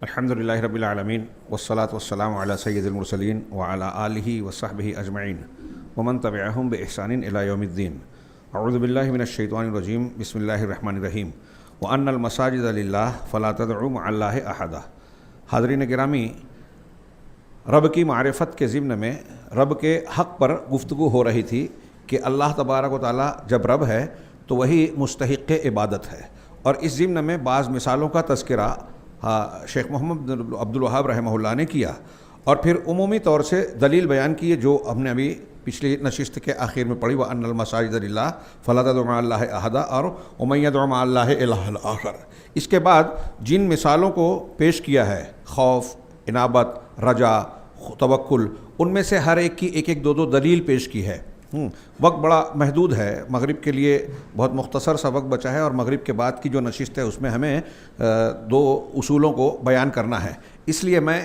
الحمدللہ رب العالمین والصلاة والسلام علی سید المرسلین وعلی آلہ وصحبہ اجمعین ومن تبعہم بإحسان الی یوم الدین. اعوذ باللہ من الشیطان الرجیم. بسم اللہ الرحمن الرحیم. وان المساجد للہ فلا تدعوا مع اللہ احدا. حاضرین گرامی، رب کی معرفت کے ضمن میں رب کے حق پر گفتگو ہو رہی تھی کہ اللہ تبارک و تعالی جب رب ہے تو وہی مستحق عبادت ہے، اور اس ضمن میں بعض مثالوں کا تذکرہ شیخ محمد عبد الوہاب رحمہ اللہ نے کیا، اور پھر عمومی طور سے دلیل بیان کی ہے جو ہم نے ابھی پچھلی نشست کے آخر میں پڑھی، وَأَنَّ الْمَسَاجِدَ لِلَّهِ فَلَا تَدْعُوا مَعَ اللَّهِ أَحَدًا اور وَمَن يَدْعُ مَعَ اللَّهِ إِلَٰهًا آخَرَ. اس کے بعد جن مثالوں کو پیش کیا ہے، خوف، انابت، رجا، توکل، ان میں سے ہر ایک کی ایک دو دلیل پیش کی ہے. وقت بڑا محدود ہے، مغرب کے لیے بہت مختصر سا وقت بچا ہے، اور مغرب کے بعد کی جو نشست ہے اس میں ہمیں دو اصولوں کو بیان کرنا ہے، اس لیے میں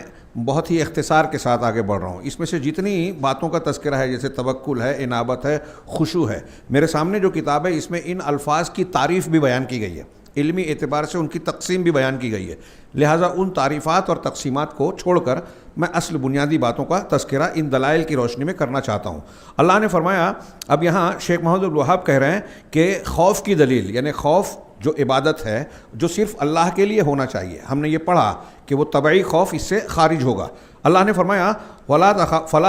بہت ہی اختصار کے ساتھ آگے بڑھ رہا ہوں. اس میں سے جتنی باتوں کا تذکرہ ہے، جیسے توکل ہے، انابت ہے، خشوع ہے، میرے سامنے جو کتاب ہے اس میں ان الفاظ کی تعریف بھی بیان کی گئی ہے، علمی اعتبار سے ان کی تقسیم بھی بیان کی گئی ہے، لہٰذا ان تعریفات اور تقسیمات کو چھوڑ کر میں اصل بنیادی باتوں کا تذکرہ ان دلائل کی روشنی میں کرنا چاہتا ہوں. اللہ نے فرمایا، اب یہاں شیخ محمد عبد الوہاب کہہ رہے ہیں کہ خوف کی دلیل، یعنی خوف جو عبادت ہے جو صرف اللہ کے لیے ہونا چاہیے. ہم نے یہ پڑھا کہ وہ طبعی خوف اس سے خارج ہوگا. اللہ نے فرمایا فَلَا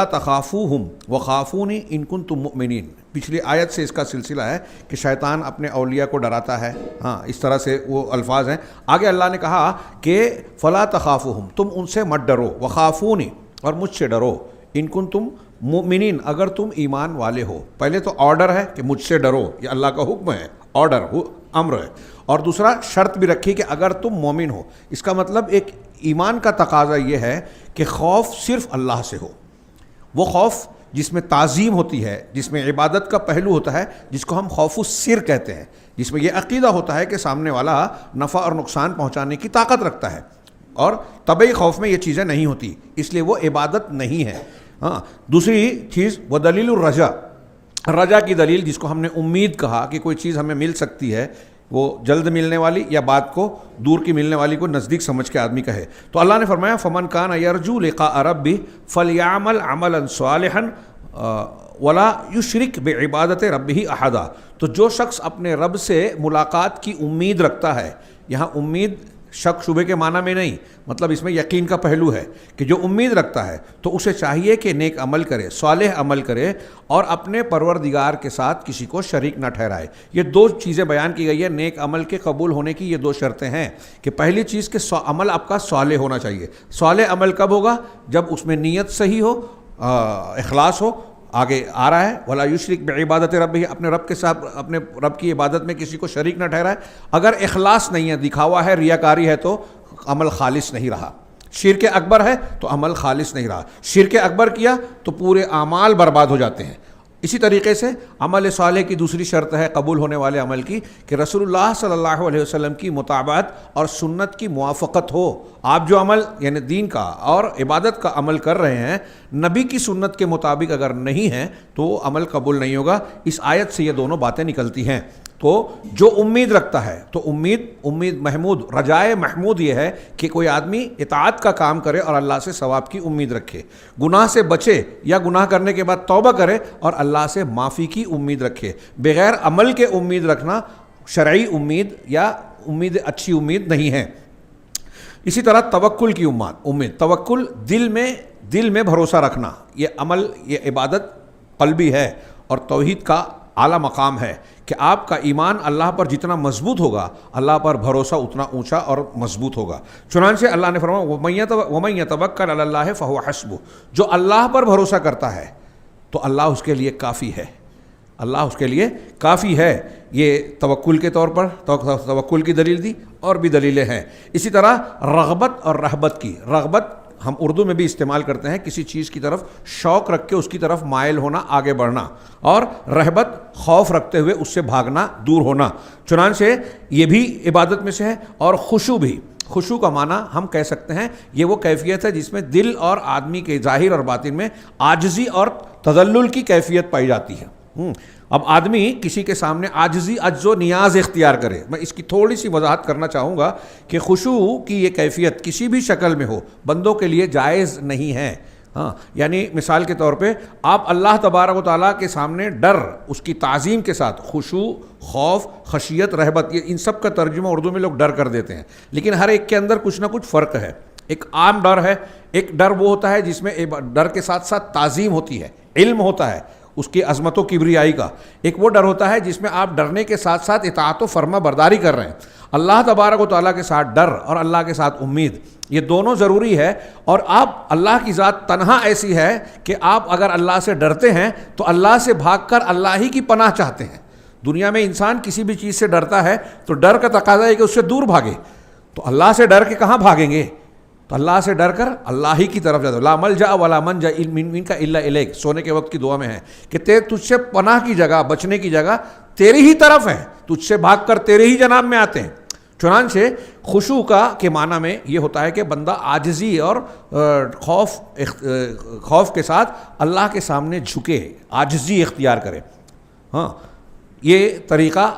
تَخَافُوهُمْ وَخَافُونِي إِن كُنتُم مُؤْمِنِينَ. پچھلی آیت سے اس کا سلسلہ ہے کہ شیطان اپنے اولیاء کو ڈراتا ہے، اس طرح سے وہ الفاظ ہیں. آگے اللہ نے کہا کہ فَلَا تَخَافُوهُمْ، تم ان سے مت ڈرو، وَخَافُونِي، اور مجھ سے ڈرو، إِن كُنتُم مؤمنین، اگر تم ایمان والے ہو. پہلے تو آرڈر ہے کہ مجھ سے ڈرو، یہ اللہ کا حکم ہے، آرڈر، امر ہے، اور دوسرا شرط بھی رکھی کہ اگر تم مومن ہو. اس کا مطلب ایک ایمان کا تقاضا یہ ہے کہ خوف صرف اللہ سے ہو. وہ خوف جس میں تعظیم ہوتی ہے، جس میں عبادت کا پہلو ہوتا ہے، جس کو ہم خوف السر کہتے ہیں، جس میں یہ عقیدہ ہوتا ہے کہ سامنے والا نفع اور نقصان پہنچانے کی طاقت رکھتا ہے، اور طبعی خوف میں یہ چیزیں نہیں ہوتی، اس لیے وہ عبادت نہیں ہے. دوسری چیز وہ دلیل الرجا، رجا کی دلیل، جس کو ہم نے امید کہا کہ کوئی چیز ہمیں مل سکتی ہے، وہ جلد ملنے والی یا بات کو دور کی ملنے والی کو نزدیک سمجھ کے آدمی کہے. تو اللہ نے فرمایا فَمَنْ كَانَ يَرْجُو لِقَاءَ رَبِّهِ فَلْيَعْمَلْ عَمَلًا صَالِحًا وَلَا يُشْرِكْ بِعِبَادَةِ رَبِّهِ أَحَدًا. تو جو شخص اپنے رب سے ملاقات کی امید رکھتا ہے، یہاں امید شک شبے کے معنی میں نہیں، مطلب اس میں یقین کا پہلو ہے کہ جو امید رکھتا ہے تو اسے چاہیے کہ نیک عمل کرے، صالح عمل کرے، اور اپنے پروردگار کے ساتھ کسی کو شریک نہ ٹھہرائے. یہ دو چیزیں بیان کی گئی ہے نیک عمل کے قبول ہونے کی. یہ دو شرطیں ہیں کہ پہلی چیز کہ عمل آپ کا صالح ہونا چاہیے. صالح عمل کب ہوگا؟ جب اس میں نیت صحیح ہو، اخلاص ہو. آگے آ رہا ہے وَلَا يُشْرِكْ بِعِبَادَةِ رَبِّهِ، اپنے رب کے ساتھ اپنے رب کی عبادت میں کسی کو شریک نہ ٹھہرائے. اگر اخلاص نہیں ہے، دکھاوا ہے، ریاکاری ہے، تو عمل خالص نہیں رہا. شرک اکبر ہے تو عمل خالص نہیں رہا. شرک اکبر کیا تو پورے اعمال برباد ہو جاتے ہیں. اسی طریقے سے عمل صالح کی دوسری شرط ہے قبول ہونے والے عمل کی کہ رسول اللہ صلی اللہ علیہ وسلم کی مطابقت اور سنت کی موافقت ہو. آپ جو عمل یعنی دین کا اور عبادت کا عمل کر رہے ہیں، نبی کی سنت کے مطابق اگر نہیں ہے تو وہ عمل قبول نہیں ہوگا. اس آیت سے یہ دونوں باتیں نکلتی ہیں. تو جو امید رکھتا ہے تو امید محمود، رجائے محمود یہ ہے کہ کوئی آدمی اطاعت کا کام کرے اور اللہ سے ثواب کی امید رکھے، گناہ سے بچے یا گناہ کرنے کے بعد توبہ کرے اور اللہ سے معافی کی امید رکھے. بغیر عمل کے امید رکھنا شرعی امید یا اچھی امید نہیں ہے. اسی طرح توکل کی امید، توکل دل میں بھروسہ رکھنا. یہ عمل، یہ عبادت قلبی ہے، اور توحید کا اعلیٰ مقام ہے کہ آپ کا ایمان اللہ پر جتنا مضبوط ہوگا، اللہ پر بھروسہ اتنا اونچا اور مضبوط ہوگا. چنانچہ اللہ نے فرمایا وَمَن يَتَوَكَّلْ عَلَى اللَّهِ فَهُوَ حَسْبُهُ. جو اللہ پر بھروسہ کرتا ہے تو اللہ اس کے لیے کافی ہے، اللہ اس کے لیے کافی ہے. یہ توکل کے طور پر توکل کی دلیل دی، اور بھی دلیلیں ہیں. اسی طرح رغبت اور رہبت کی. رغبت ہم اردو میں بھی استعمال کرتے ہیں، کسی چیز کی طرف شوق رکھ کے اس کی طرف مائل ہونا، آگے بڑھنا. اور رہبت خوف رکھتے ہوئے اس سے بھاگنا، دور ہونا. چنانچہ یہ بھی عبادت میں سے ہے. اور خشوع بھی. خشوع کا معنی ہم کہہ سکتے ہیں یہ وہ کیفیت ہے جس میں دل اور آدمی کے ظاہر اور باطن میں عاجزی اور تذلل کی کیفیت پائی جاتی ہے. اب آدمی کسی کے سامنے عاجزی عجز و نیاز اختیار کرے. میں اس کی تھوڑی سی وضاحت کرنا چاہوں گا کہ خشوع کی یہ کیفیت کسی بھی شکل میں ہو بندوں کے لیے جائز نہیں ہے. یعنی مثال کے طور پہ آپ اللہ تبارک و تعالیٰ کے سامنے ڈر، اس کی تعظیم کے ساتھ خشوع، خوف، خشیت، رہبت، یہ ان سب کا ترجمہ اردو میں لوگ ڈر کر دیتے ہیں، لیکن ہر ایک کے اندر کچھ نہ کچھ فرق ہے. ایک عام ڈر ہے، ایک ڈر وہ ہوتا ہے جس میں ڈر کے ساتھ ساتھ تعظیم ہوتی ہے، علم ہوتا ہے اس کی عظمت و کبریائی کا. ایک وہ ڈر ہوتا ہے جس میں آپ ڈرنے کے ساتھ ساتھ اطاعت و فرما برداری کر رہے ہیں. اللہ تبارک و تعالیٰ کے ساتھ ڈر اور اللہ کے ساتھ امید، یہ دونوں ضروری ہے. اور آپ اللہ کی ذات تنہا ایسی ہے کہ آپ اگر اللہ سے ڈرتے ہیں تو اللہ سے بھاگ کر اللہ ہی کی پناہ چاہتے ہیں. دنیا میں انسان کسی بھی چیز سے ڈرتا ہے تو ڈر کا تقاضا ہے کہ اس سے دور بھاگے، تو اللہ سے ڈر کے کہاں بھاگیں گے؟ تو اللہ سے ڈر کر اللہ ہی کی طرف جاتے. لا ملجا ولا منجا منک الا الیک، سونے کے وقت کی دعا میں ہے کہ تجھ سے پناہ کی جگہ، بچنے کی جگہ تیری ہی طرف ہے، تجھ سے بھاگ کر تیرے ہی جناب میں آتے ہیں. چنانچہ خشوع کا کے معنی میں یہ ہوتا ہے کہ بندہ عاجزی اور خوف کے ساتھ اللہ کے سامنے جھکے، عاجزی اختیار کرے. یہ طریقہ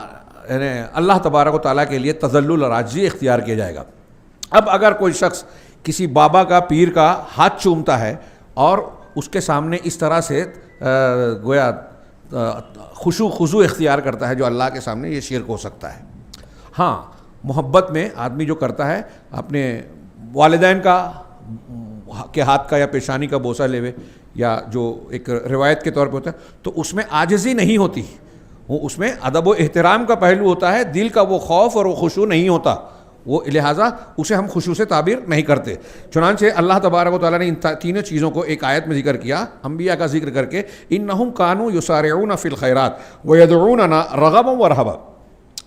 اللہ تبارک و تعالیٰ کے لیے تذلل اور عاجزی اختیار کیا جائے گا. اب اگر کوئی شخص کسی بابا کا، پیر کا ہاتھ چومتا ہے اور اس کے سامنے اس طرح سے گویا خضوع اختیار کرتا ہے جو اللہ کے سامنے، یہ شرک ہو سکتا ہے. محبت میں آدمی جو کرتا ہے اپنے والدین کے ہاتھ کا یا پیشانی کا بوسہ لیوے، یا جو ایک روایت کے طور پہ ہوتا ہے، تو اس میں عاجزی نہیں ہوتی، اس میں ادب و احترام کا پہلو ہوتا ہے، دل کا وہ خوف اور وہ خشوع نہیں ہوتا، وہ لہٰذا اسے ہم خشوع سے تعبیر نہیں کرتے. چنانچہ اللہ تبارک و تعالیٰ نے ان تینوں چیزوں کو ایک آیت میں ذکر کیا، انبیاء کا ذکر کر کے، انہم کانوا یسارعون فی الخیرات ویدعوننا رغبا ورہبا.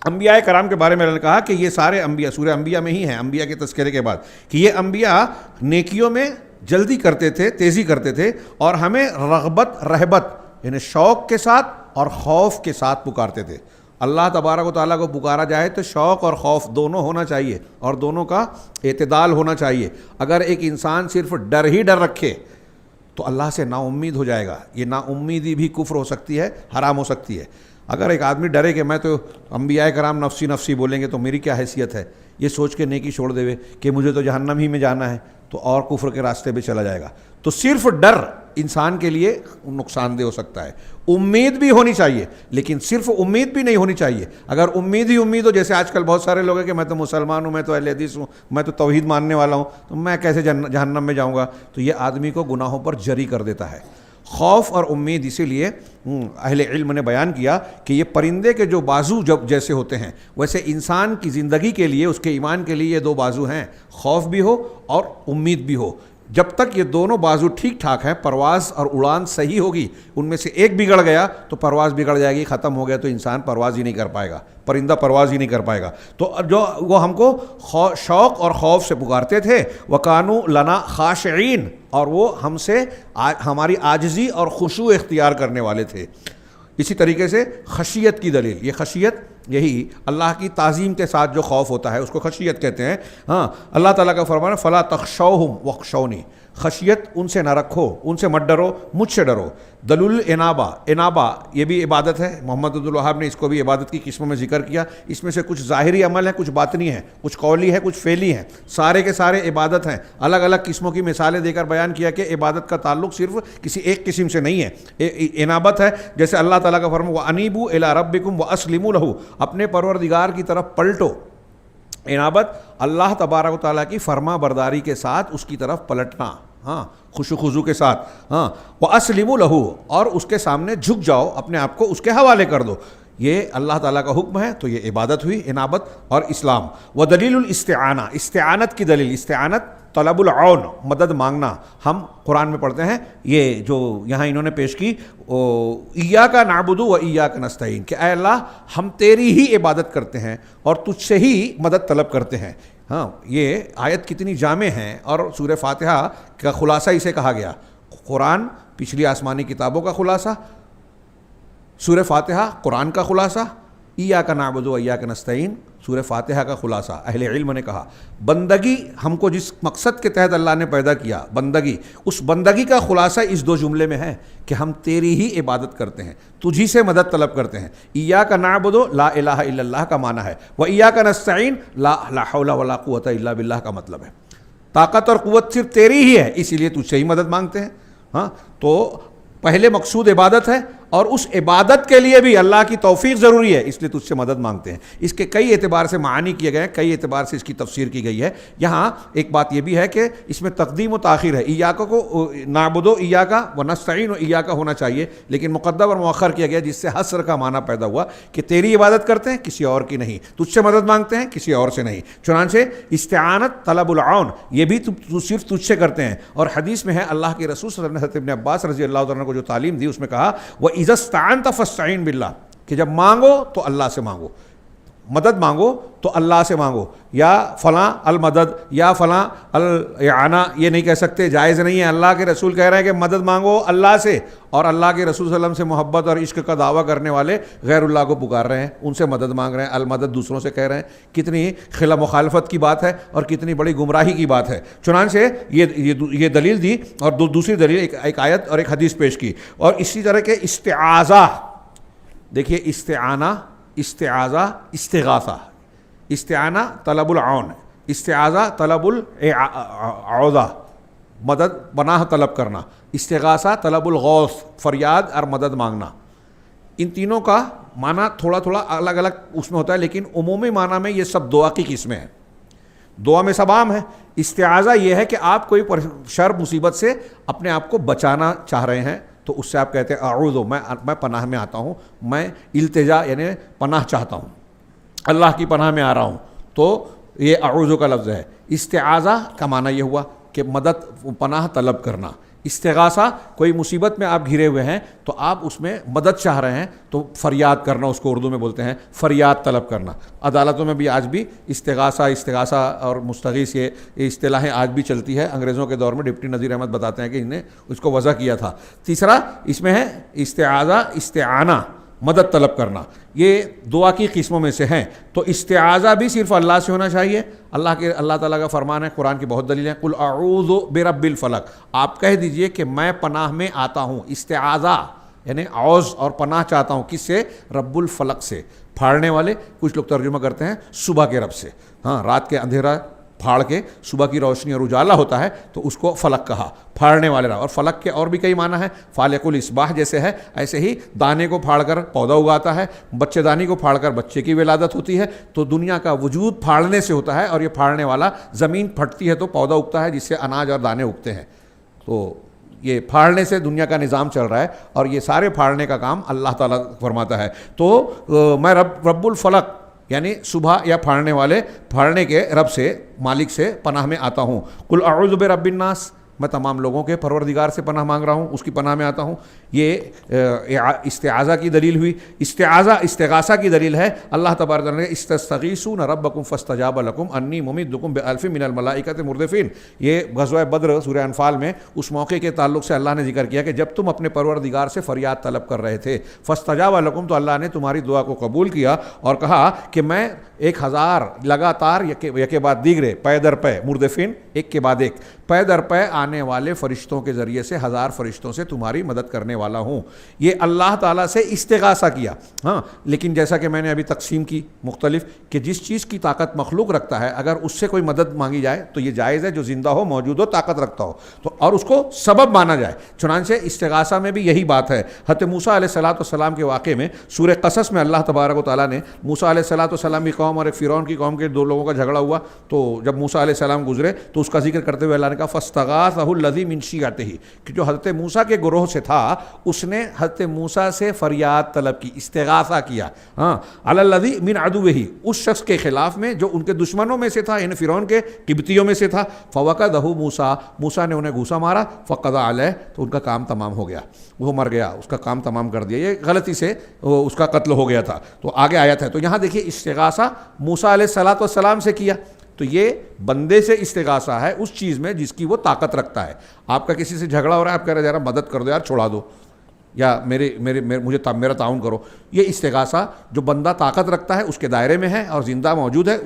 انبیاء کرام کے بارے میں اللہ نے کہا کہ یہ سارے انبیاء، سورہ انبیاء میں ہی ہیں، انبیاء کے تذکرے کے بعد، کہ یہ انبیاء نیکیوں میں جلدی کرتے تھے، تیزی کرتے تھے، اور ہمیں رغبت، رہبت یعنی شوق کے ساتھ اور خوف کے ساتھ پکارتے تھے. اللہ تبارک و تعالیٰ کو پکارا جائے تو شوق اور خوف دونوں ہونا چاہیے، اور دونوں کا اعتدال ہونا چاہیے. اگر ایک انسان صرف ڈر ہی ڈر رکھے تو اللہ سے نا امید ہو جائے گا. یہ نا امیدی بھی کفر ہو سکتی ہے، حرام ہو سکتی ہے. اگر ایک آدمی ڈرے کہ میں تو انبیاء کرام نفسی نفسی بولیں گے تو میری کیا حیثیت ہے، یہ سوچ کے نیکی چھوڑ دے کہ مجھے تو جہنم ہی میں جانا ہے، تو اور کفر کے راستے پہ چلا جائے گا. تو صرف ڈر انسان کے لیے نقصان دہ ہو سکتا ہے. امید بھی ہونی چاہیے، لیکن صرف امید بھی نہیں ہونی چاہیے. اگر امید ہی امید ہو، جیسے آج کل بہت سارے لوگ ہیں کہ میں تو مسلمان ہوں، میں تو اہل حدیث ہوں، میں تو توحید ماننے والا ہوں، تو میں کیسے جہنم میں جاؤں گا، تو یہ آدمی کو گناہوں پر جری کر دیتا ہے. خوف اور امید اسی لیے اہل علم نے بیان کیا کہ یہ پرندے کے جو بازو جب جیسے ہوتے ہیں، ویسے انسان کی زندگی کے لیے، اس کے ایمان کے لیے یہ دو بازو ہیں، خوف بھی ہو اور امید بھی ہو. جب تک یہ دونوں بازو ٹھیک ٹھاک ہیں، پرواز اور اڑان صحیح ہوگی. ان میں سے ایک بگڑ گیا تو پرواز بگڑ جائے گی، ختم ہو گیا تو انسان پرواز ہی نہیں کر پائے گا، پرندہ پرواز ہی نہیں کر پائے گا. تو جو وہ ہم کو شوق اور خوف سے پکارتے تھے، وَكَانُوا لَنَا خَاشِعِينَ، اور وہ ہم سے ہماری عاجزی اور خشوع اختیار کرنے والے تھے. اسی طریقے سے خشیت کی دلیل، یہ خشیت یہی اللہ کی تعظیم کے ساتھ جو خوف ہوتا ہے اس کو خشیت کہتے ہیں. اللہ تعالیٰ کا فرمان ہے فَلَا تَخْشَوْهُمْ وَاخْشَوْنِي، خشیت ان سے نہ رکھو، ان سے مت ڈرو، مجھ سے ڈرو. دلیل انابہ یہ بھی عبادت ہے. محمد عبد الوہاب نے اس کو بھی عبادت کی قسموں میں ذکر کیا. اس میں سے کچھ ظاہری عمل ہیں، کچھ باطنی ہیں، کچھ قولی ہے، کچھ فعلی ہیں، سارے کے سارے عبادت ہیں. الگ الگ قسموں کی مثالیں دے کر بیان کیا کہ عبادت کا تعلق صرف کسی ایک قسم سے نہیں ہے. انابت ہے جیسے اللہ تعالیٰ کا فرمان وَأَنِيبُوا إِلَىٰ رَبِّكُمْ وَأَسْلِمُوا لَهُ، اپنے پروردگار کی طرف پلٹو. انابت اللہ تبارک و تعالیٰ کی فرما برداری کے ساتھ اس کی طرف پلٹنا، خشوع خضوع کے ساتھ. وَأَسْلِمُوا لَهُ، اور اس کے سامنے جھک جاؤ، اپنے آپ کو اس کے حوالے کر دو. یہ اللہ تعالیٰ کا حکم ہے، تو یہ عبادت ہوئی، انابت اور اسلام. وَدَلِيلُ الْإِسْتِعَانَةِ، استعانت کی دلیل. استعانت طلب العون، مدد مانگنا. ہم قرآن میں پڑھتے ہیں یہ جو یہاں انہوں نے پیش کی، ایاک نعبد و ایاک نستعین، کہ اے اللہ ہم تیری ہی عبادت کرتے ہیں اور تجھ سے ہی مدد طلب کرتے ہیں. یہ آیت کتنی جامع ہیں، اور سورہ فاتحہ کا خلاصہ اسے کہا گیا. قرآن پچھلی آسمانی کتابوں کا خلاصہ، سورہ فاتحہ قرآن کا خلاصہ، ایاک نعبد و ایاک نستعین سورہ فاتحہ کا خلاصہ اہل علم نے کہا بندگی ہم کو جس مقصد کے تحت اللہ نے پیدا کیا بندگی، اس بندگی کا خلاصہ اس دو جملے میں ہے کہ ہم تیری ہی عبادت کرتے ہیں، تجھی سے مدد طلب کرتے ہیں۔ ایاک نعبد لا الہ الا اللہ کا معنی ہے، و ایاک نستعین لا حول ولا قوت الا باللہ کا مطلب ہے طاقت اور قوت صرف تیری ہی ہے، اسی لیے تجھ سے ہی مدد مانگتے ہیں۔ ہاں تو پہلے مقصود عبادت ہے اور اس عبادت کے لیے بھی اللہ کی توفیق ضروری ہے، اس لیے تجھ سے مدد مانگتے ہیں۔ اس کے کئی اعتبار سے معانی کیے گئے ہیں، کئی اعتبار سے اس کی تفسیر کی گئی ہے۔ یہاں ایک بات یہ بھی ہے کہ اس میں تقدیم و تاخیر ہے، ایاک کو نعبد و ایاک و نستعین و ایاک ہونا چاہیے، لیکن مقدم اور مؤخر کیا گیا جس سے حصر کا معنی پیدا ہوا کہ تیری عبادت کرتے ہیں کسی اور کی نہیں، تجھ سے مدد مانگتے ہیں کسی اور سے نہیں۔ چنانچہ استعانت طلب العون یہ بھی صرف تجھ سے کرتے ہیں، اور حدیث میں ہے اللہ کے رسول صلی اللہ علیہ وسلم نے حضرت ابن عباس رضی اللہ عنہ کو جو تعلیم دی اس میں کہا وَإِذَا اسْتَعَنْتَ فَاسْتَعِنْ بِاللَّهِ کہ جب مانگو تو اللہ سے مانگو، مدد مانگو تو اللہ سے مانگو، یا فلاں المدد یا فلاں الاعانہ یہ نہیں کہہ سکتے، جائز نہیں ہے۔ اللہ کے رسول کہہ رہے ہیں کہ مدد مانگو اللہ سے، اور اللہ کے رسول صلی اللہ علیہ وسلم سے محبت اور عشق کا دعویٰ کرنے والے غیر اللہ کو پکار رہے ہیں، ان سے مدد مانگ رہے ہیں، المدد دوسروں سے کہہ رہے ہیں۔ کتنی خلاف مخالفت کی بات ہے اور کتنی بڑی گمراہی کی بات ہے۔ چنانچہ یہ دلیل دی، اور دوسری دلیل ایک آیت اور ایک حدیث پیش کی۔ اور اسی طرح کے استعاذہ، دیکھیے استعانہ، استعاذہ، استغاثہ، استعانہ طلب العون، استعاذہ طلب العوضہ مدد پناہ طلب کرنا، استغاثہ طلب الغوث فریاد اور مدد مانگنا۔ ان تینوں کا معنی تھوڑا تھوڑا الگ الگ اس میں ہوتا ہے، لیکن عمومی معنی میں یہ سب دعا کی قسمیں ہیں، دعا میں سب عام ہے۔ استعاذہ یہ ہے کہ آپ کوئی شر مصیبت سے اپنے آپ کو بچانا چاہ رہے ہیں تو اس سے آپ کہتے ہیں اعوذ، میں پناہ میں آتا ہوں، میں التجا یعنی پناہ چاہتا ہوں، اللہ کی پناہ میں آ رہا ہوں، تو یہ اعوذ کا لفظ ہے۔ استعاذہ کا معنی یہ ہوا کہ مدد پناہ طلب کرنا۔ استغاثہ کوئی مصیبت میں آپ گھرے ہوئے ہیں تو آپ اس میں مدد چاہ رہے ہیں تو فریاد کرنا، اس کو اردو میں بولتے ہیں فریاد طلب کرنا۔ عدالتوں میں بھی آج بھی استغاثہ اور مستغیث یہ اصطلاحیں آج بھی چلتی ہے۔ انگریزوں کے دور میں ڈپٹی نذیر احمد بتاتے ہیں کہ انہیں اس کو وضع کیا تھا۔ تیسرا اس میں ہے استعاذہ، استعانہ مدد طلب کرنا، یہ دعا کی قسموں میں سے ہیں۔ تو استعاذہ بھی صرف اللہ سے ہونا چاہیے۔ اللہ تعالیٰ کا فرمان ہے، قرآن کی بہت دلیلیں ہیں، قل اعوذ برب الفلق، آپ کہہ دیجئے کہ میں پناہ میں آتا ہوں۔ استعاذہ یعنی عوض اور پناہ چاہتا ہوں، کس سے؟ رب الفلق سے، پھاڑنے والے، کچھ لوگ ترجمہ کرتے ہیں صبح کے رب سے۔ ہاں، رات کے اندھیرا پھاڑ کے صبح کی روشنی اور اجالا ہوتا ہے تو اس کو فلق کہا، پھاڑنے والے رب۔ اور فلق کے اور بھی کئی معنی ہیں، فالق الاصباح جیسے ہے، ایسے ہی دانے کو پھاڑ کر پودا اگاتا ہے، بچے دانی کو پھاڑ کر بچے کی ولادت ہوتی ہے۔ تو دنیا کا وجود پھاڑنے سے ہوتا ہے، اور یہ پھاڑنے والا زمین پھٹتی ہے تو پودا اگتا ہے جس سے اناج اور دانے اگتے ہیں۔ تو یہ پھاڑنے سے دنیا کا نظام چل رہا ہے، اور یہ سارے پھاڑنے کا کام اللہ تعالیٰ فرماتا ہے۔ تو میں رب الفلق یعنی صبح یا پھاڑنے والے، پھاڑنے کے رب سے، مالک سے پناہ میں آتا ہوں۔ قل اعوذ برب الناس، میں تمام لوگوں کے پروردگار سے پناہ مانگ رہا ہوں، اس کی پناہ میں آتا ہوں۔ یہ استعاذہ کی دلیل ہوئی۔ استغاثہ کی دلیل ہے اللہ تبارک و تعالیٰ نے استستغیثون ربکم فاستجاب لکم انی ممدکم بالف من الملائکۃ مردفین۔ یہ غزوہ بدر سورہ انفال میں اس موقع کے تعلق سے اللہ نے ذکر کیا کہ جب تم اپنے پروردگار سے فریاد طلب کر رہے تھے، فاستجاب لکم، تو اللہ نے تمہاری دعا کو قبول کیا اور کہا کہ میں 1000 لگاتار یکے بعد دیگرے، پے در پے، مردفین ایک کے بعد ایک، پے در پے آنے والے فرشتوں کے ذریعے سے 1000 فرشتوں سے تمہاری مدد کرنے والا ہوں۔ یہ اللہ تعالیٰ سے استغاثہ کیا۔ ہاں، لیکن جیسا کہ میں نے ابھی تقسیم کی مختلف، کہ جس چیز کی طاقت مخلوق رکھتا ہے اگر اس سے کوئی مدد مانگی جائے تو یہ جائز ہے، جو زندہ ہو، موجود ہو، طاقت رکھتا ہو تو، اور اس کو سبب مانا جائے۔ چنانچہ استغاثہ میں بھی یہی بات ہے۔ حضرت موسیٰ علیہ السلام کے واقعے میں سورہ قصص میں اللہ تبارک و تعالیٰ نے موسیٰ علیہ السلام کی قوم اور ایک فرعون کی قوم کے 2 لوگوں کا جھگڑا ہوا، تو جب موسیٰ علیہ السلام گزرے تو اس کا ذکر کرتے ہوئے اللہ نے کہا فاستغاثہ الذی من شیعتہ، کہ جو حضرت موسیٰ کے گروہ سے تھا اس نے حضرت موسیٰ سے فریاد طلب کی، استغاثہ کیا، ہاں، علی الذی من عدوہ، اس شخص کے خلاف میں جو ان کے دشمنوں میں سے تھا، یعنی فرعون کے قبطیوں میں سے تھا۔ فوقدہ موسیٰ نے انہیں گھوسا مارا، فقضى علیہ، تو ان کا کام تمام ہو گیا، وہ مر گیا، اس کا کام تمام کر دیا، یہ غلطی سے اس کا قتل ہو گیا تھا۔ تو آگے آیت ہے، تو یہاں دیکھیے استغاثہ موسیٰ علیہ السلام سے کیا، تو یہ بندے سے استغاثہ ہے اس چیز میں جس کی وہ طاقت رکھتا ہے۔ آپ کا کسی سے جھگڑا ہو رہا ہے، آپ کہہ رہے ہیں ذرا مدد کر دو یار، چھوڑا دو، یا میرا تعاون کرو، یہ استغاثہ جو بندہ طاقت رکھتا ہے اس کے دائرے میں ہے اور زندہ موجود ہے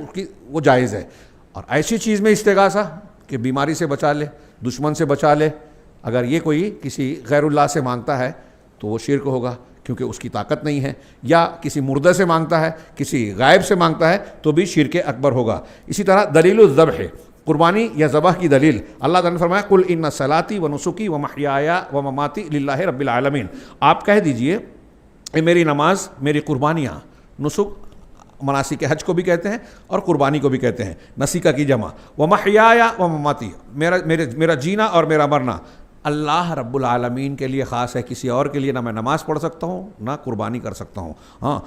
وہ جائز ہے۔ اور ایسی چیز میں استغاثہ کہ بیماری سے بچا لے، دشمن سے بچا لے، اگر یہ کوئی کسی غیر اللہ سے مانگتا ہے تو وہ شرک ہوگا کیونکہ اس کی طاقت نہیں ہے، یا کسی مردہ سے مانگتا ہے، کسی غائب سے مانگتا ہے تو بھی شرک اکبر ہوگا۔ اسی طرح دلیل الذبح، قربانی یا ذبح کی دلیل، اللہ تعالیٰ نے فرمایا قل ان صلاتی و نسکی و محیای و مماتی للہ رب العالمین، آپ کہہ دیجئے کہ میری نماز، میری قربانیاں، نسک مناسک حج کو بھی کہتے ہیں اور قربانی کو بھی کہتے ہیں، نسیکہ کی جمع، و محیای و مماتی، میرا جینا اور میرا مرنا اللہ رب العالمین کے لیے خاص ہے، کسی اور کے لیے نہ میں نماز پڑھ سکتا ہوں نہ قربانی کر سکتا ہوں، ہاں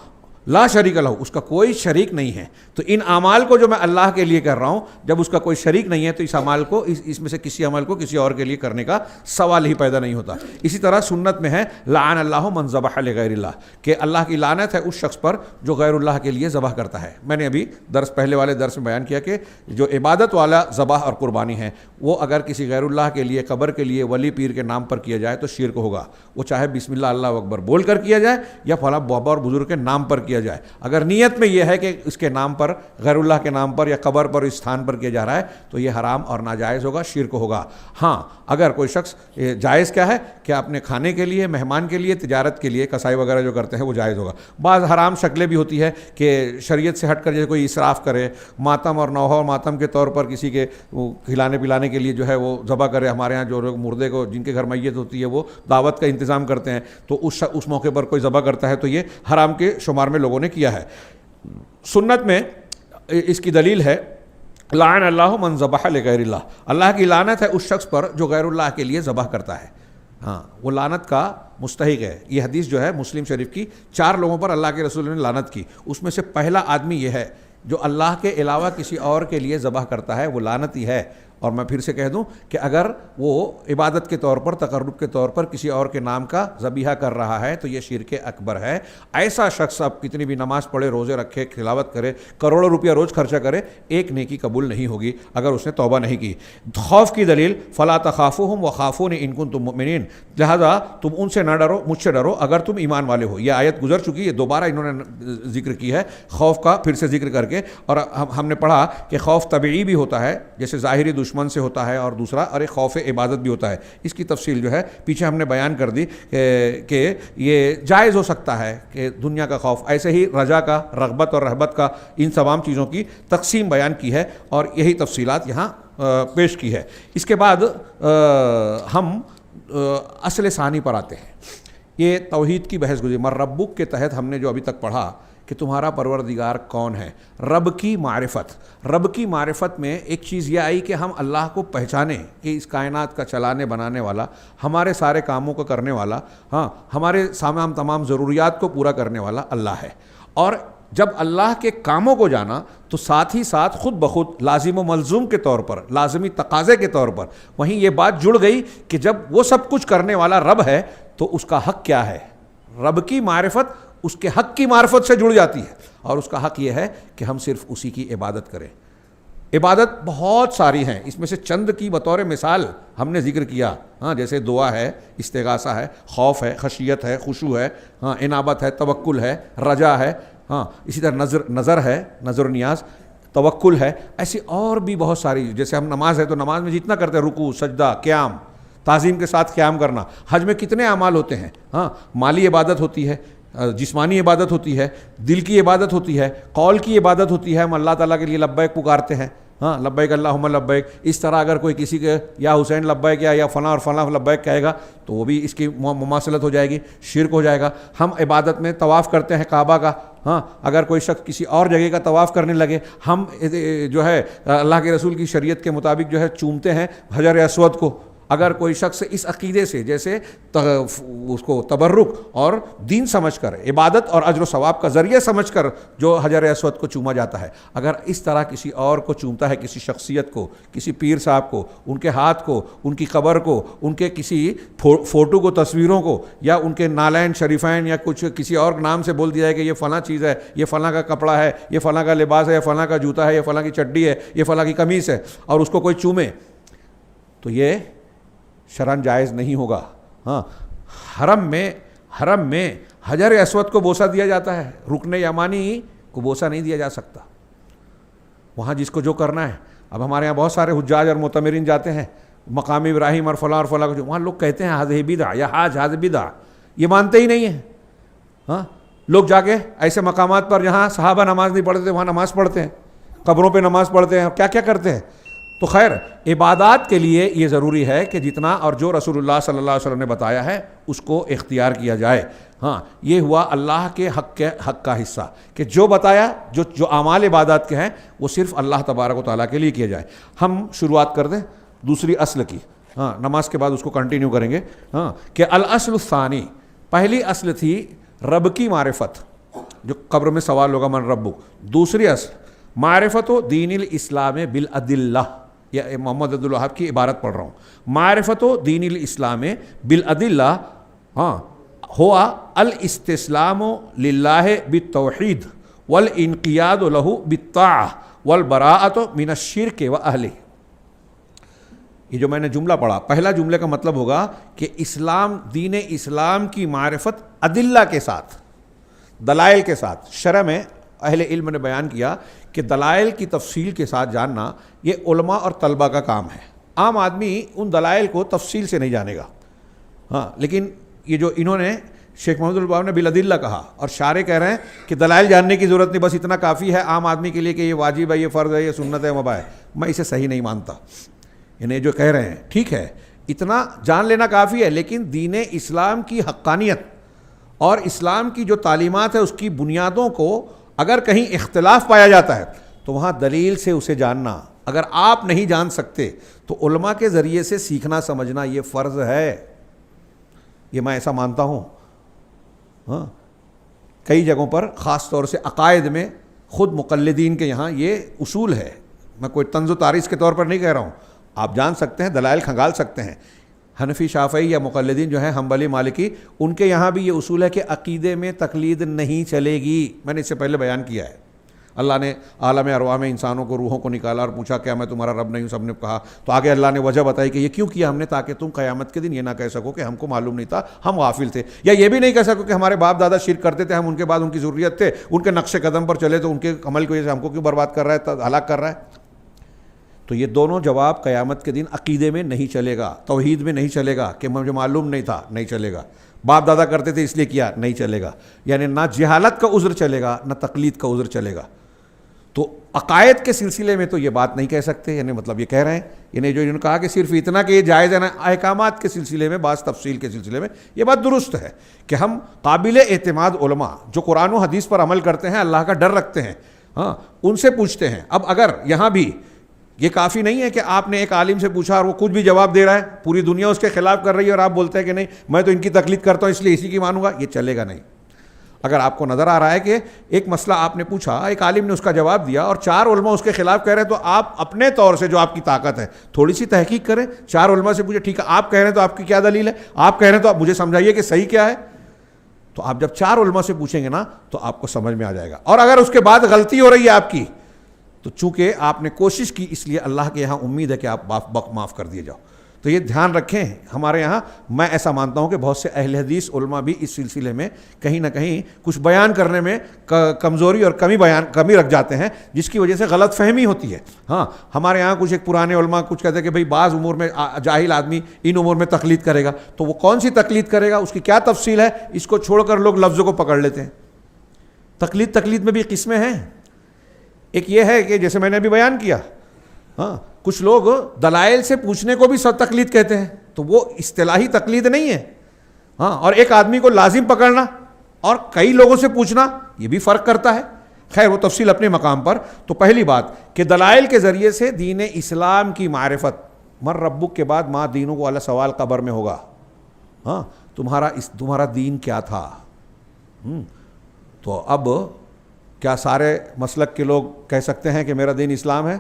لا شریک لہ، اس کا کوئی شریک نہیں ہے۔ تو ان اعمال کو جو میں اللہ کے لیے کر رہا ہوں، جب اس کا کوئی شریک نہیں ہے تو اس عمل کو اس میں سے کسی عمل کو کسی اور کے لیے کرنے کا سوال ہی پیدا نہیں ہوتا۔ اسی طرح سنت میں ہے لعن اللہ من ذبح لغیر اللہ، کہ اللہ کی لعنت ہے اس شخص پر جو غیر اللہ کے لیے ذبح کرتا ہے۔ میں نے ابھی پہلے والے درس میں بیان کیا کہ جو عبادت والا ذبح اور قربانی ہے وہ اگر کسی غیر اللہ کے لیے، قبر کے لیے، ولی پیر کے نام پر کیا جائے تو شرک ہوگا، وہ چاہے بسم اللہ اللہ اکبر بول کر کیا جائے یا فلاں بابا اور بزرگ کے نام پر کیا جائے۔ اگر نیت میں یہ ہے کہ اس کے نام پر، غیر اللہ کے نام پر یا قبر پر، استھان پر کیا جا رہا ہے تو یہ حرام اور ناجائز ہوگا، شرک ہوگا۔ ہاں اگر کوئی شخص، جائز کیا ہے کہ اپنے کھانے کے لیے، مہمان کے لیے، تجارت کے لیے، کسائی وغیرہ جو کرتے ہیں وہ جائز ہوگا۔ بعض حرام شکلیں بھی ہوتی ہے کہ شریعت سے ہٹ کر جیسے کوئی اسراف کرے، ماتم اور نوحہ اور ماتم کے طور پر کسی کے کھلانے پلانے کے لیے جو ہے وہ ذبح کرے۔ ہمارے ہاں جو لوگ مردے کو، جن کے گھر میت ہوتی ہے، وہ دعوت کا انتظام کرتے ہیں تو اس موقع پر کوئی ذبح کرتا ہے تو یہ حرام کے شمار میں لوگوں نے کیا ہے۔ سنت میں اس کی دلیل ہے لعن اللہ من ذبح لغیر اللہ، اللہ کی لعنت ہے اس شخص پر جو غیر اللہ کے لیے ذبح کرتا ہے، ہاں وہ لعنت کا مستحق ہے۔ یہ حدیث جو ہے مسلم شریف کی، 4 لوگوں پر اللہ کے رسول نے لعنت کی، اس میں سے پہلا آدمی یہ ہے جو اللہ کے علاوہ کسی اور کے لیے ذبح کرتا ہے، وہ لعنتی ہے۔ اور میں پھر سے کہہ دوں کہ اگر وہ عبادت کے طور پر، تقرب کے طور پر کسی اور کے نام کا ذبیحہ کر رہا ہے تو یہ شرک اکبر ہے۔ ایسا شخص اب کتنی بھی نماز پڑھے، روزے رکھے، تلاوت کرے، کروڑوں روپیہ روز خرچہ کرے، ایک نیکی قبول نہیں ہوگی اگر اس نے توبہ نہیں کی۔ خوف کی دلیل فلا تخافوہم وخافون ان کنتم مؤمنین، لہذا تم ان سے نہ ڈرو، مجھ سے ڈرو اگر تم ایمان والے ہو۔ یہ آیت گزر چکی ہے، دوبارہ انہوں نے ذکر کی ہے خوف کا، پھر سے ذکر کر کے۔ اور ہم نے پڑھا کہ خوف طبعی بھی ہوتا ہے، جیسے ظاہری دشمن سے ہوتا ہے، اور دوسرا اور ایک خوف عبادت بھی ہوتا ہے۔ اس کی تفصیل جو ہے پیچھے ہم نے بیان کر دی کہ یہ جائز ہو سکتا ہے کہ دنیا کا خوف، ایسے ہی رجا کا، رغبت اور رہبت کا، ان تمام چیزوں کی تقسیم بیان کی ہے اور یہی تفصیلات یہاں پیش کی ہے۔ اس کے بعد ہم اصل ثانی پر آتے ہیں۔ یہ توحید کی بحث گزری، مر ربک کے تحت ہم نے جو ابھی تک پڑھا کہ تمہارا پروردگار کون ہے، رب کی معرفت۔ رب کی معرفت میں ایک چیز یہ آئی کہ ہم اللہ کو پہچانیں کہ اس کائنات کا چلانے بنانے والا، ہمارے سارے کاموں کو کرنے والا، ہاں ہمارے تمام ضروریات کو پورا کرنے والا اللہ ہے۔ اور جب اللہ کے کاموں کو جانا تو ساتھ ہی ساتھ خود بخود لازم و ملزوم کے طور پر، لازمی تقاضے کے طور پر وہیں یہ بات جڑ گئی کہ جب وہ سب کچھ کرنے والا رب ہے تو اس کا حق کیا ہے۔ رب کی معرفت اس کے حق کی معرفت سے جڑ جاتی ہے، اور اس کا حق یہ ہے کہ ہم صرف اسی کی عبادت کریں۔ عبادت بہت ساری ہیں، اس میں سے چند کی بطور مثال ہم نے ذکر کیا، ہاں جیسے دعا ہے، استغاثہ ہے، خوف ہے، خشیت ہے، خشوع ہے، ہاں انابت ہے، توکل ہے، رجا ہے، ہاں اسی طرح نظر ہے، نظر و نیاز، توکل ہے، ایسی اور بھی بہت ساری۔ جیسے ہم نماز ہے تو نماز میں جتنا کرتے ہیں، رکوع، سجدہ، قیام، تعظیم کے ساتھ قیام کرنا۔ حج میں کتنے اعمال ہوتے ہیں، ہاں مالی عبادت ہوتی ہے، جسمانی عبادت ہوتی ہے، دل کی عبادت ہوتی ہے، قول کی عبادت ہوتی ہے، ہم اللہ تعالیٰ کے لیے لبیک پکارتے ہیں، ہاں لبیک اللہم لبیک۔ اس طرح اگر کوئی کسی کے یا حسین لبیک یا فلاں اور فلاں لبیک کہے گا تو وہ بھی اس کی مماثلت ہو جائے گی، شرک ہو جائے گا۔ ہم عبادت میں طواف کرتے ہیں کعبہ کا، ہاں اگر کوئی شخص کسی اور جگہ کا طواف کرنے لگے، ہم جو ہے اللہ کے رسول کی شریعت کے مطابق جو ہے چومتے ہیں حجر اسود کو۔ اگر کوئی شخص اس عقیدے سے، جیسے اس کو تبرک اور دین سمجھ کر، عبادت اور اجر و ثواب کا ذریعہ سمجھ کر جو حجر اسود کو چوما جاتا ہے، اگر اس طرح کسی اور کو چومتا ہے، کسی شخصیت کو، کسی پیر صاحب کو، ان کے ہاتھ کو، ان کی قبر کو، ان کے کسی فوٹو کو، تصویروں کو، یا ان کے نالین شریفین یا کچھ کسی اور نام سے بول دیا جائے کہ یہ فلاں چیز ہے، یہ فلاں کا کپڑا ہے، یہ فلاں کا لباس ہے، یہ فلاں کا جوتا ہے، یہ فلاں کی چڈی ہے، یہ فلاں کی قمیص ہے، اور اس کو کوئی چومے تو یہ شرعاً جائز نہیں ہوگا۔ ہاں حرم میں حرم میں حجر اسود کو بوسہ دیا جاتا ہے، رکن یمانی کو بوسہ نہیں دیا جا سکتا، وہاں جس کو جو کرنا ہے. اب ہمارے یہاں بہت سارے حجاج اور معتمرین جاتے ہیں مقام ابراہیم اور فلاں کو جو، وہاں لوگ کہتے ہیں ہذہ بدع یا حاج ہذہ بدع، یہ مانتے ہی نہیں ہیں. ہاں لوگ جا کے ایسے مقامات پر جہاں صحابہ نماز نہیں پڑھتے وہاں نماز پڑھتے ہیں، قبروں پہ نماز پڑھتے ہیں، کیا کیا کرتے ہیں. تو خیر عبادات کے لیے یہ ضروری ہے کہ جتنا اور جو رسول اللہ صلی اللہ علیہ وسلم نے بتایا ہے اس کو اختیار کیا جائے. ہاں یہ ہوا اللہ کے حق کا حصہ کہ جو بتایا، جو اعمال عبادات کے ہیں وہ صرف اللہ تبارک و تعالیٰ کے لیے کیا جائے. ہم شروعات کر دیں دوسری اصل کی. ہاں نماز کے بعد اس کو کنٹینیو کریں گے. ہاں کہ الاصل الثانی، پہلی اصل تھی رب کی معرفت، جو قبر میں سوال ہوگا من ربک. دوسری اصل معرفت و دین الاسلام بالادلہ، یا محمد عبد الوہاب کی عبارت پڑھ رہا ہوں، معرفت و دین الاسلام بالادلہ. ہاں ہوا الاستسلام للہ بالتوحید والانقیاد لہ بالطاعہ والبراءۃ من الشرک واہلہ. یہ جو میں نے جملہ پڑھا، پہلا جملے کا مطلب ہوگا کہ اسلام، دین اسلام کی معرفت ادلہ کے ساتھ، دلائل کے ساتھ. شرع میں اہل علم نے بیان کیا کہ دلائل کی تفصیل کے ساتھ جاننا یہ علماء اور طلباء کا کام ہے. عام آدمی ان دلائل کو تفصیل سے نہیں جانے گا. ہاں لیکن یہ جو انہوں نے شیخ محمد الوہاب نے بالادلہ کہا اور شارح کہہ رہے ہیں کہ دلائل جاننے کی ضرورت نہیں، بس اتنا کافی ہے عام آدمی کے لیے کہ یہ واجب ہے، یہ فرض ہے، یہ سنت ہے، مباح ہے. میں اسے صحیح نہیں مانتا. انہیں جو کہہ رہے ہیں ٹھیک ہے، اتنا جان لینا کافی ہے، لیکن دین اسلام کی حقانیت اور اسلام کی جو تعلیمات ہے اس کی بنیادوں کو اگر کہیں اختلاف پایا جاتا ہے تو وہاں دلیل سے اسے جاننا، اگر آپ نہیں جان سکتے تو علماء کے ذریعے سے سیکھنا سمجھنا یہ فرض ہے. یہ میں ایسا مانتا ہوں. ہاں کئی جگہوں پر خاص طور سے عقائد میں خود مقلدین کے یہاں یہ اصول ہے. میں کوئی طنز و تاریخ کے طور پر نہیں کہہ رہا ہوں، آپ جان سکتے ہیں، دلائل کھنگال سکتے ہیں. حنفی شافعی یا مقلدین جو ہیں حنبلی مالکی، ان کے یہاں بھی یہ اصول ہے کہ عقیدے میں تقلید نہیں چلے گی. میں نے اس سے پہلے بیان کیا ہے. اللہ نے عالم ارواح میں انسانوں کو، روحوں کو نکالا اور پوچھا کیا میں تمہارا رب نہیں ہوں؟ سب نے کہا. تو آگے اللہ نے وجہ بتائی کہ یہ کیوں کیا ہم نے، تاکہ تم قیامت کے دن یہ نہ کہہ سکو کہ ہم کو معلوم نہیں تھا، ہم غافل تھے، یا یہ بھی نہیں کہہ سکو کہ ہمارے باپ دادا شرک کرتے تھے، ہم ان کے بعد ان کی ذریت تھے، ان کے نقش قدم پر چلے تو ان کے عمل کی وجہ سے ہم کو کیوں برباد کر رہا ہے، ہلاک کر رہا ہے. تو یہ دونوں جواب قیامت کے دن عقیدے میں نہیں چلے گا، توحید میں نہیں چلے گا کہ مجھے معلوم نہیں تھا، نہیں چلے گا. باپ دادا کرتے تھے اس لیے کیا، نہیں چلے گا. یعنی نہ جہالت کا عذر چلے گا نہ تقلید کا عذر چلے گا. تو عقائد کے سلسلے میں تو یہ بات نہیں کہہ سکتے، یعنی مطلب یہ کہہ رہے ہیں، یعنی جو انہوں نے کہا کہ صرف اتنا کہ یہ جائز ہے نا، احکامات کے سلسلے میں بعض تفصیل کے سلسلے میں یہ بات درست ہے کہ ہم قابل اعتماد علماء جو قرآن و حدیث پر عمل کرتے ہیں، اللہ کا ڈر رکھتے ہیں، ہاں ان سے پوچھتے ہیں. اب اگر یہاں بھی یہ کافی نہیں ہے کہ آپ نے ایک عالم سے پوچھا اور وہ کچھ بھی جواب دے رہا ہے، پوری دنیا اس کے خلاف کر رہی ہے اور آپ بولتے ہیں کہ نہیں میں تو ان کی تقلید کرتا ہوں اس لیے اسی کی مانوں گا، یہ چلے گا نہیں. اگر آپ کو نظر آ رہا ہے کہ ایک مسئلہ آپ نے پوچھا، ایک عالم نے اس کا جواب دیا اور 4 علماء اس کے خلاف کہہ رہے ہیں، تو آپ اپنے طور سے جو آپ کی طاقت ہے تھوڑی سی تحقیق کریں. 4 علماء سے پوچھیں ٹھیک ہے آپ کہہ رہے ہیں تو آپ کی کیا دلیل ہے، آپ کہہ رہے ہیں تو آپ مجھے سمجھائیے کہ صحیح کیا ہے. تو آپ جب 4 علماء سے پوچھیں گے نا تو آپ کو سمجھ میں آ جائے گا. اور اگر اس کے بعد غلطی ہو رہی ہے آپ کی تو چونکہ آپ نے کوشش کی، اس لیے اللہ کے یہاں امید ہے کہ آپ معاف کر دیے جاؤ. تو یہ دھیان رکھیں. ہمارے یہاں میں ایسا مانتا ہوں کہ بہت سے اہل حدیث علماء بھی اس سلسلے میں کہیں نہ کہیں کچھ بیان کرنے میں کمزوری اور کمی رکھ جاتے ہیں، جس کی وجہ سے غلط فہمی ہوتی ہے. ہاں ہمارے یہاں کچھ ایک پرانے علماء کچھ کہتے ہیں کہ بھئی بعض امور میں جاہل آدمی ان امور میں تقلید کرے گا، تو وہ کون سی تقلید کرے گا، اس کی کیا تفصیل ہے، اس کو چھوڑ کر لوگ لفظوں کو پکڑ لیتے ہیں. تقلید میں بھی قسمیں ہیں. ایک یہ ہے کہ جیسے میں نے ابھی بیان کیا، ہاں کچھ لوگ دلائل سے پوچھنے کو بھی تقلید کہتے ہیں، تو وہ اصطلاحی تقلید نہیں ہے. ہاں اور ایک آدمی کو لازم پکڑنا اور کئی لوگوں سے پوچھنا یہ بھی فرق کرتا ہے. خیر وہ تفصیل اپنے مقام پر. تو پہلی بات کہ دلائل کے ذریعے سے دین اسلام کی معرفت، من ربک کے بعد ماں دینوں کو والا سوال قبر میں ہوگا. ہاں تمہارا دین کیا تھا. تو اب کیا سارے مسلک کے لوگ کہہ سکتے ہیں کہ میرا دین اسلام ہے؟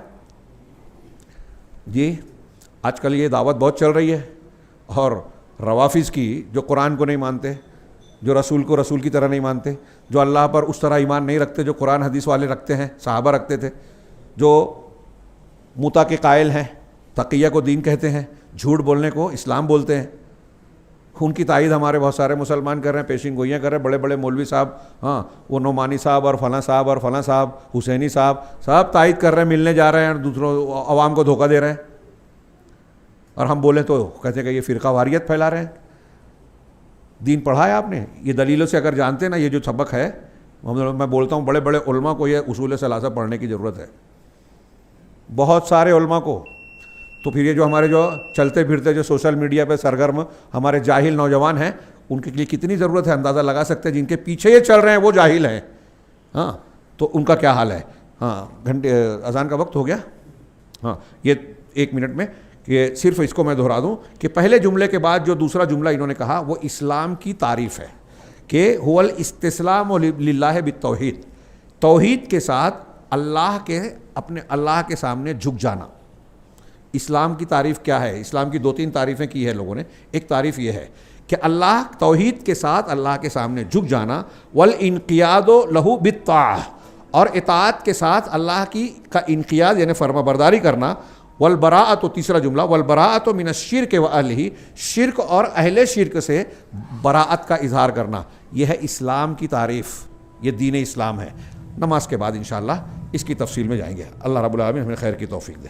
جی آج کل یہ دعوت بہت چل رہی ہے. اور روافظ کی جو قرآن کو نہیں مانتے، جو رسول کو رسول کی طرح نہیں مانتے، جو اللہ پر اس طرح ایمان نہیں رکھتے جو قرآن حدیث والے رکھتے ہیں، صحابہ رکھتے تھے، جو موتا کے قائل ہیں، تقیہ کو دین کہتے ہیں، جھوٹ بولنے کو اسلام بولتے ہیں. ان کی تائید ہمارے بہت سارے مسلمان کر رہے ہیں، پیشین گوئیاں کر رہے ہیں، بڑے بڑے مولوی صاحب، ہاں وہ نعمانی صاحب اور فلاں صاحب اور فلاں صاحب، حسینی صاحب، صاحب تائید کر رہے ہیں، ملنے جا رہے ہیں اور دوسروں عوام کو دھوکہ دے رہے ہیں، اور ہم بولیں تو کہتے ہیں کہ یہ فرقہ واریت پھیلا رہے ہیں۔ دین پڑھا ہے آپ نے؟ یہ دلیلوں سے اگر جانتے ہیں نا، یہ جو سبق ہے، میں بولتا ہوں بڑے بڑے علماء کو یہ اصول ثلاثہ پڑھنے کی ضرورت ہے، بہت سارے علماء کو۔ تو پھر یہ جو ہمارے جو چلتے پھرتے جو سوشل میڈیا پہ سرگرم ہمارے جاہل نوجوان ہیں، ان کے لیے کتنی ضرورت ہے، اندازہ لگا سکتے ہیں۔ جن کے پیچھے یہ چل رہے ہیں وہ جاہل ہیں، ہاں تو ان کا کیا حال ہے۔ ہاں گھنٹے اذان کا وقت ہو گیا، ہاں یہ 1 منٹ میں کہ صرف اس کو میں دہرا دوں کہ پہلے جملے کے بعد جو دوسرا جملہ انہوں نے کہا وہ اسلام کی تعریف ہے کہ هو الاستسلام للہ بالتوحید، توحید کے ساتھ اپنے اللہ کے سامنے جھک جانا۔ اسلام کی تعریف کیا ہے؟ اسلام کی 2-3 تعریفیں کی ہے لوگوں نے۔ ایک تعریف یہ ہے کہ اللہ، توحید کے ساتھ اللہ کے سامنے جھک جانا، والانقیاد لہ بالطاعہ، اور اطاعت کے ساتھ اللہ کا انقیاد یعنی فرما برداری کرنا، والبراءۃ، تیسرا جملہ، والبراءۃ من الشرک واہلہ، شرک اور اہل شرک سے براءت کا اظہار کرنا۔ یہ ہے اسلام کی تعریف، یہ دین اسلام ہے۔ نماز کے بعد انشاءاللہ اس کی تفصیل میں جائیں گے۔ اللہ رب العالمین ہمیں خیر کی توفیق دے۔